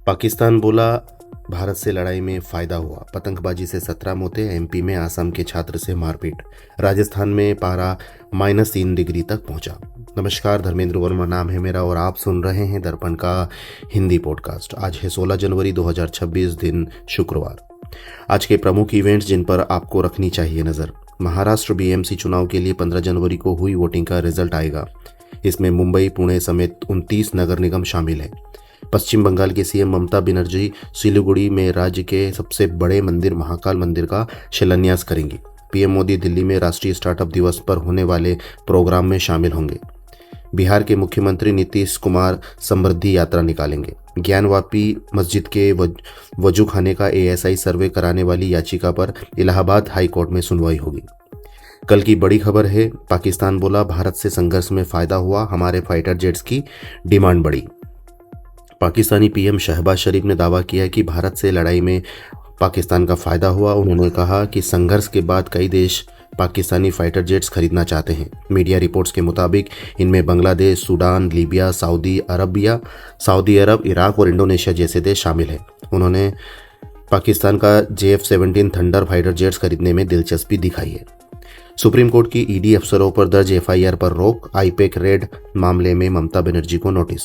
पाकिस्तान बोला भारत से लड़ाई में फायदा हुआ। पतंगबाजी से 17 मौतें। एमपी में आसाम के छात्र से मारपीट। राजस्थान में पारा -3 डिग्री तक पहुंचा। नमस्कार, धर्मेंद्र वर्मा नाम है मेरा और आप सुन रहे हैं दर्पण का हिंदी पॉडकास्ट। आज है 16 जनवरी 2026, दिन शुक्रवार। आज के प्रमुख इवेंट्स जिन पर आपको रखनी चाहिए नज़र। महाराष्ट्र बीएमसी चुनाव के लिए 15 जनवरी को हुई वोटिंग का रिजल्ट आएगा। इसमें मुंबई, पुणे समेत 29 नगर निगम शामिल हैं। पश्चिम बंगाल की सीएम ममता बनर्जी सिलीगुड़ी में राज्य के सबसे बड़े मंदिर महाकाल मंदिर का शिलान्यास करेंगी। पीएम मोदी दिल्ली में राष्ट्रीय स्टार्टअप दिवस पर होने वाले प्रोग्राम में शामिल होंगे। बिहार के मुख्यमंत्री नीतीश कुमार समृद्धि यात्रा निकालेंगे। ज्ञानवापी मस्जिद के वजू खाने का एएसआई सर्वे कराने वाली याचिका पर इलाहाबाद हाई कोर्ट में सुनवाई होगी। कल की बड़ी खबर है, पाकिस्तान बोला भारत से संघर्ष में फायदा हुआ, हमारे फाइटर जेट्स की डिमांड बढ़ी। पाकिस्तानी पीएम शहबाज शरीफ ने दावा किया कि भारत से लड़ाई में पाकिस्तान का फायदा हुआ। उन्होंने कहा कि संघर्ष के बाद कई देश पाकिस्तानी फाइटर जेट्स खरीदना चाहते हैं। मीडिया रिपोर्ट्स के मुताबिक इनमें बांग्लादेश, सूडान, लीबिया, सऊदी अरब, इराक और इंडोनेशिया जैसे देश शामिल हैं। उन्होंने पाकिस्तान का JF-17 थंडर फाइटर जेट्स खरीदने में दिलचस्पी दिखाई है। सुप्रीम कोर्ट की ईडी अफसरों पर दर्ज एफआईआर पर रोक। आईपैक रेड मामले में ममता बनर्जी को नोटिस।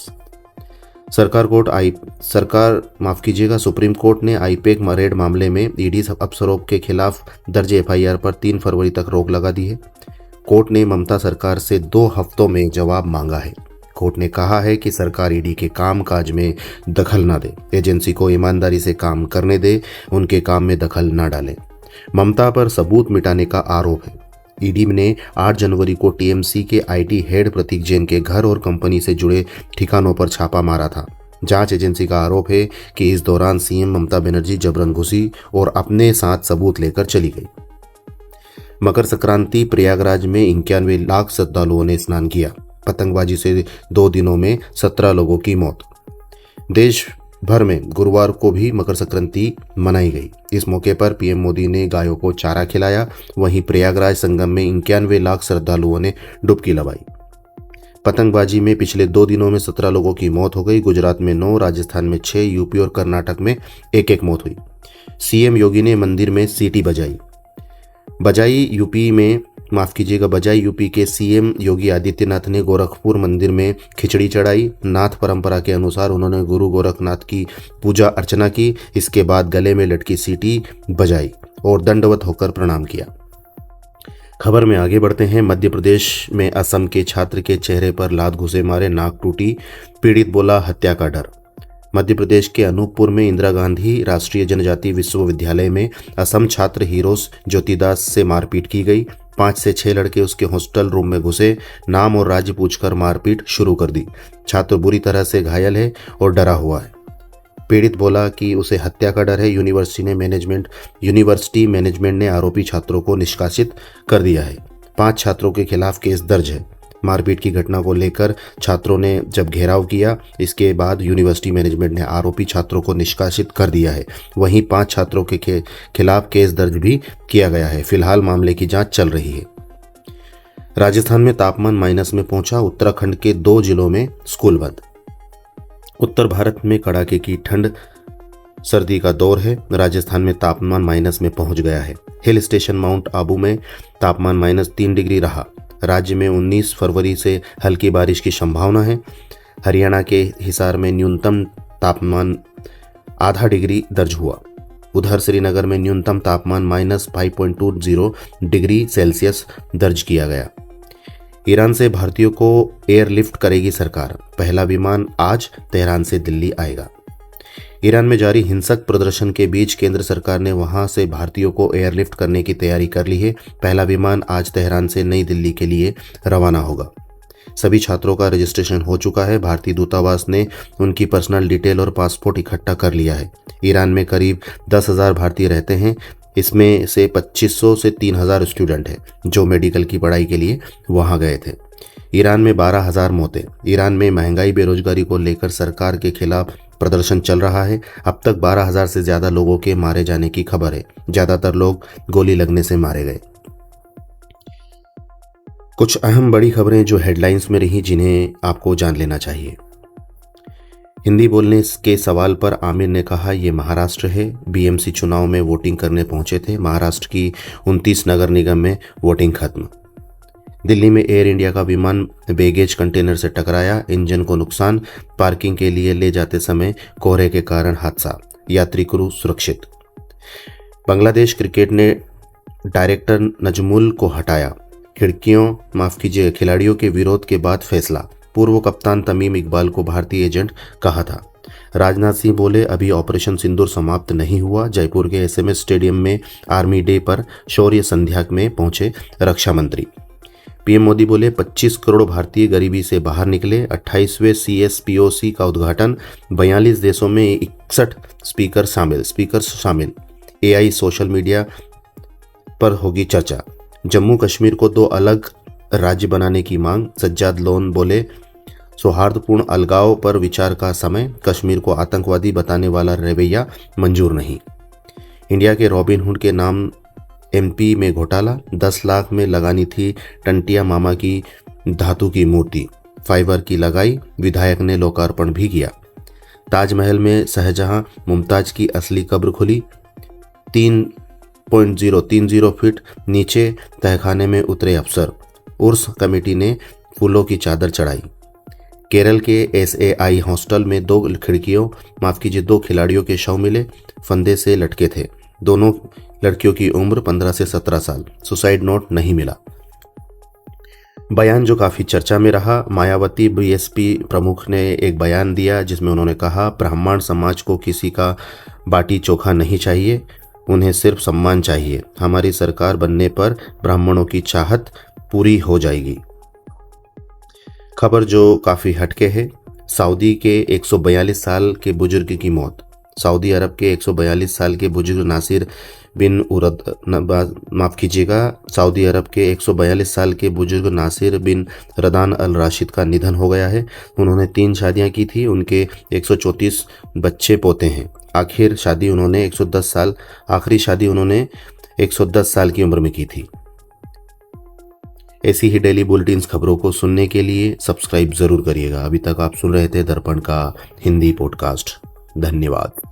सुप्रीम कोर्ट ने आईपैक रेड मामले में ईडी अफसरों के खिलाफ दर्ज एफआईआर पर 3 फरवरी तक रोक लगा दी है। कोर्ट ने ममता सरकार से 2 हफ्तों में जवाब मांगा है। कोर्ट ने कहा है कि सरकार ईडी के काम काज में दखल न दे, एजेंसी को ईमानदारी से काम करने दे, उनके काम में दखल न डाले। ममता पर सबूत मिटाने का आरोप है। ईडी ने 8 जनवरी को टीएमसी के आईटी हेड प्रतीक जैन के घर और कंपनी से जुड़े ठिकानों पर छापा मारा था। जांच एजेंसी का आरोप है कि इस दौरान सीएम ममता बनर्जी जबरन घुसी और अपने साथ सबूत लेकर चली गई। मकर संक्रांति, प्रयागराज में 91 लाख श्रद्धालुओं ने स्नान किया। पतंगबाजी से 2 दिनों में 17 लोगों की मौत। देश भर में गुरुवार को भी मकर संक्रांति मनाई गई। इस मौके पर पीएम मोदी ने गायों को चारा खिलाया। वहीं प्रयागराज संगम में 91 लाख श्रद्धालुओं ने डुबकी लगाई। पतंगबाजी में पिछले 2 दिनों में 17 लोगों की मौत हो गई। गुजरात में 9, राजस्थान में 6, यूपी और कर्नाटक में 1-1 मौत हुई। सीएम योगी ने मंदिर में सीटी बजाई। बजाई यूपी के सीएम योगी आदित्यनाथ ने गोरखपुर मंदिर में खिचड़ी चढ़ाई। नाथ परंपरा के अनुसार उन्होंने गुरु गोरखनाथ की पूजा अर्चना की। इसके बाद गले में लटकी सीटी बजाई और दंडवत होकर प्रणाम किया। खबर में आगे बढ़ते हैं। मध्य प्रदेश में असम के छात्र के चेहरे पर लात घुसे मारे, नाक टूटी। पीड़ित बोला हत्या का डर। मध्य प्रदेश के अनूपपुर में इंदिरा गांधी राष्ट्रीय जनजाति विश्वविद्यालय में असम छात्र हीरोज ज्योतिदास से मारपीट की गई। 5 से 6 लड़के उसके हॉस्टल रूम में घुसे, नाम और राज्य पूछकर मारपीट शुरू कर दी। छात्र बुरी तरह से घायल है और डरा हुआ है। पीड़ित बोला कि उसे हत्या का डर है। यूनिवर्सिटी मैनेजमेंट ने आरोपी छात्रों को निष्कासित कर दिया है। 5 छात्रों के खिलाफ केस दर्ज है। मारपीट की घटना को लेकर छात्रों ने जब घेराव किया, इसके बाद यूनिवर्सिटी मैनेजमेंट ने आरोपी छात्रों को निष्कासित कर दिया है। वहीं 5 छात्रों के खिलाफ केस दर्ज भी किया गया है। फिलहाल मामले की जांच चल रही है। राजस्थान में तापमान माइनस में पहुंचा। उत्तराखंड के 2 जिलों में स्कूल बंद। उत्तर भारत में कड़ाके की ठंड सर्दी का दौर है। राजस्थान में तापमान माइनस में पहुंच गया है। हिल स्टेशन माउंट आबू में तापमान -3 डिग्री रहा। राज्य में 19 फरवरी से हल्की बारिश की संभावना है। हरियाणा के हिसार में न्यूनतम तापमान आधा डिग्री दर्ज हुआ। उधर श्रीनगर में न्यूनतम तापमान -5.20 डिग्री सेल्सियस दर्ज किया गया। ईरान से भारतीयों को एयरलिफ्ट करेगी सरकार। पहला विमान आज तेहरान से दिल्ली आएगा। ईरान में जारी हिंसक प्रदर्शन के बीच केंद्र सरकार ने वहां से भारतीयों को एयरलिफ्ट करने की तैयारी कर ली है। पहला विमान आज तेहरान से नई दिल्ली के लिए रवाना होगा। सभी छात्रों का रजिस्ट्रेशन हो चुका है। भारतीय दूतावास ने उनकी पर्सनल डिटेल और पासपोर्ट इकट्ठा कर लिया है। ईरान में करीब 10,000 भारतीय रहते हैं। इसमें से 2500 से 3000 स्टूडेंट हैं जो मेडिकल की पढ़ाई के लिए वहां गए थे। ईरान में 12,000 मौतें। ईरान में महंगाई बेरोजगारी को लेकर सरकार के खिलाफ प्रदर्शन चल रहा है। अब तक 12,000 से ज्यादा लोगों के मारे जाने की खबर है। ज्यादातर लोग गोली लगने से मारे गए। कुछ अहम बड़ी खबरें जो हेडलाइंस में रही, जिन्हें आपको जान लेना चाहिए। हिंदी बोलने के सवाल पर आमिर ने कहा, ये महाराष्ट्र है। बीएमसी चुनाव में वोटिंग करने पहुंचे थे। महाराष्ट्र की 29 नगर निगम में वोटिंग खत्म। दिल्ली में एयर इंडिया का विमान बैगेज कंटेनर से टकराया, इंजन को नुकसान। पार्किंग के लिए ले जाते समय कोहरे के कारण हादसा, यात्री क्रू सुरक्षित। बांग्लादेश क्रिकेट ने डायरेक्टर नजमुल को हटाया, खिलाड़ियों के विरोध के बाद फैसला। पूर्व कप्तान तमीम इकबाल को भारतीय एजेंट कहा था। राजनाथ सिंह बोले, अभी ऑपरेशन सिंदूर समाप्त नहीं हुआ। जयपुर के एसएमएस स्टेडियम में आर्मी डे पर शौर्य संध्या में पहुंचे रक्षा मंत्री। पीएम मोदी बोले, 25 करोड़ भारतीय गरीबी से बाहर निकले। 28वें CSPOC का उद्घाटन। 42 देशों में 61 स्पीकर्स शामिल। AI सोशल मीडिया पर होगी चर्चा। जम्मू कश्मीर को 2 अलग राज्य बनाने की मांग। सज्जाद लोन बोले, सौहार्दपूर्ण अलगाव पर विचार का समय। कश्मीर को आतंकवादी बताने वाला रवैया मंजूर नहीं। इंडिया के रॉबिनहुड के नाम MP में घोटाला। 10 लाख में लगानी थी टंटिया मामा की धातु की मूर्ति, फाइबर की लगाई। विधायक ने लोकार्पण भी किया। ताजमहल में शाहजहां मुमताज की असली कब्र खुली। 3.030 फीट नीचे तहखाने में उतरे अफसर। उर्स कमेटी ने फूलों की चादर चढ़ाई। केरल के SAI हॉस्टल में 2 खिलाड़ियों के शव मिले, फंदे से लटके थे। दोनों लड़कियों की उम्र 15 से 17 साल। सुसाइड नोट नहीं मिला। बयान जो काफ़ी चर्चा में रहा। मायावती BSP प्रमुख ने एक बयान दिया जिसमें उन्होंने कहा, ब्राह्मण समाज को किसी का बाटी चोखा नहीं चाहिए, उन्हें सिर्फ सम्मान चाहिए। हमारी सरकार बनने पर ब्राह्मणों की चाहत पूरी हो जाएगी। खबर जो काफ़ी हटके है। सऊदी के 142 साल के बुजुर्ग की मौत। सऊदी अरब के 142 साल के बुजुर्ग सऊदी अरब के 142 साल के बुजुर्ग नासिर बिन रदान अल राशिद का निधन हो गया है। उन्होंने 3 शादियां की थी। उनके 134 बच्चे पोते हैं। आखिरी शादी उन्होंने 110 साल की उम्र में की थी। ऐसी ही डेली बुलेटिन्स खबरों को सुनने के लिए सब्सक्राइब जरूर करिएगा। अभी तक आप सुन रहे थे दर्पण का हिंदी पॉडकास्ट। धन्यवाद।